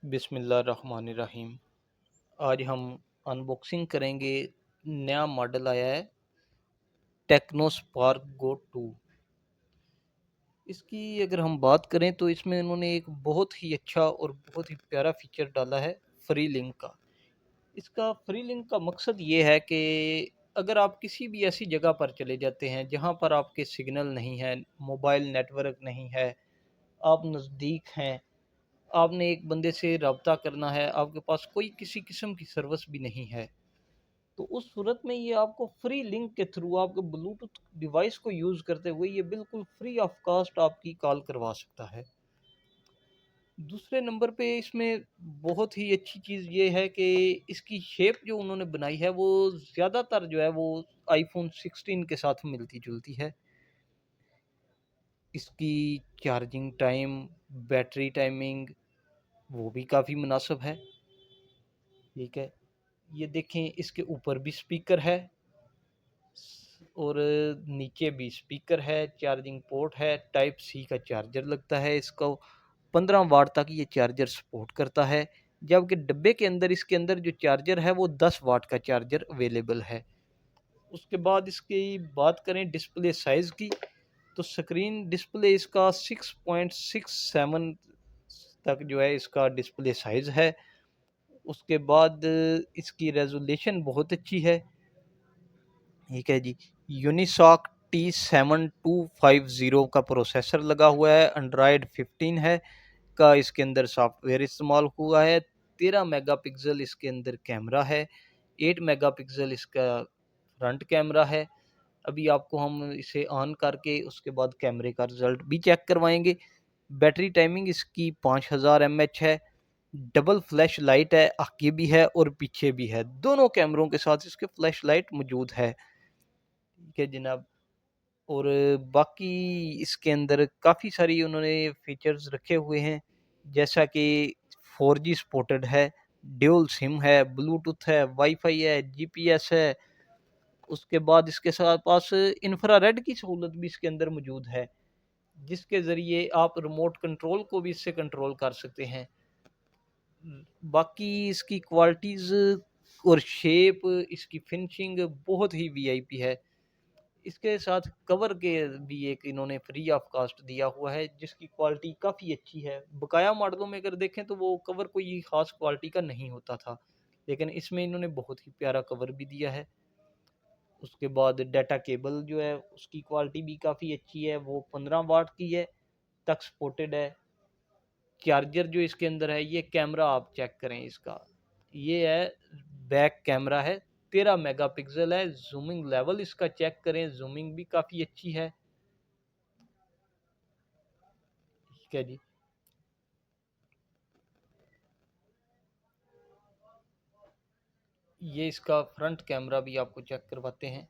बिस्मिल्लाहिर्रहमानिर्रहीम। आज हम अनबॉक्सिंग करेंगे। नया मॉडल आया है टेक्नो स्पार्क गो 2। इसकी अगर हम बात करें तो इसमें इन्होंने एक बहुत ही अच्छा और बहुत ही प्यारा फीचर डाला है फ्री लिंक का। इसका फ्री लिंक का मकसद ये है कि अगर आप किसी भी ऐसी जगह पर चले जाते हैं जहाँ पर आपके सिग्नल नहीं है, मोबाइल नेटवर्क नहीं है, आप नज़दीक हैं, आपने एक बंदे से रब्ता करना है, आपके पास कोई किसी किस्म की सर्विस भी नहीं है, तो उस सूरत में ये आपको फ्री लिंक के थ्रू आपके ब्लूटूथ डिवाइस को यूज़ करते हुए ये बिल्कुल फ्री ऑफ कॉस्ट आपकी कॉल करवा सकता है। दूसरे नंबर पे इसमें बहुत ही अच्छी चीज़ ये है कि इसकी शेप जो उन्होंने बनाई है वो ज़्यादातर जो है वो आईफ़ोन 16 के साथ मिलती-जुलती है। इसकी चार्जिंग टाइम, बैटरी टाइमिंग वो भी काफ़ी मुनासिब है। ठीक है। ये देखें, इसके ऊपर भी स्पीकर है और नीचे भी स्पीकर है, चार्जिंग पोर्ट है, टाइप सी का चार्जर लगता है इसको। 15 वाट तक ये चार्जर सपोर्ट करता है, जबकि डब्बे के अंदर इसके अंदर जो चार्जर है वो 10 वाट का चार्जर अवेलेबल है। उसके बाद इसकी बात करें डिस्प्ले साइज़ की, तो स्क्रीन डिस्प्ले इसका 6.67 तक जो है इसका डिस्प्ले साइज़ है। उसके बाद इसकी रेज़ोल्यूशन बहुत अच्छी है। ठीक है जी। यूनिसॉक T7250 का प्रोसेसर लगा हुआ है, एंड्रॉयड 15 है का इसके अंदर सॉफ्टवेयर इस्तेमाल हुआ है। 13 मेगापिक्सल इसके अंदर कैमरा है, 8 मेगापिक्सल इसका फ्रंट कैमरा है। अभी आपको हम इसे ऑन करके उसके बाद कैमरे का रिजल्ट भी चेक करवाएंगे। बैटरी टाइमिंग इसकी 5000 एमएच है। डबल फ्लैश लाइट है, आगे भी है और पीछे भी है, दोनों कैमरों के साथ इसके फ्लैश लाइट मौजूद है। ठीक है जनाब। और बाकी इसके अंदर काफ़ी सारी उन्होंने फीचर्स रखे हुए हैं, जैसा कि 4G सपोर्टेड है, ड्यूल सिम है, ब्लूटूथ है, वाईफाई है, जीपीएस है। उसके बाद इसके साथ पास इंफ्रारेड की सहूलत भी इसके अंदर मौजूद है, जिसके ज़रिए आप रिमोट कंट्रोल को भी इससे कंट्रोल कर सकते हैं। बाकी इसकी क्वालिटीज़ और शेप, इसकी फिनिशिंग बहुत ही वीआईपी है। इसके साथ कवर के भी एक इन्होंने फ्री ऑफ कॉस्ट दिया हुआ है, जिसकी क्वालिटी काफ़ी अच्छी है। बकाया मॉडलों में अगर देखें तो वो कवर कोई ख़ास क्वालिटी का नहीं होता था, लेकिन इसमें इन्होंने बहुत ही प्यारा कवर भी दिया है। उसके बाद डाटा केबल जो है उसकी क्वालिटी भी काफ़ी अच्छी है, वो 15 वाट की है, तक सपोर्टेड है। चार्जर जो इसके अंदर है, ये कैमरा आप चेक करें इसका, ये है बैक कैमरा है, 13 मेगापिक्सल है। जूमिंग लेवल इसका चेक करें, जूमिंग भी काफ़ी अच्छी है। ठीक है जी। ये इसका फ्रंट कैमरा भी आपको चेक करवाते हैं।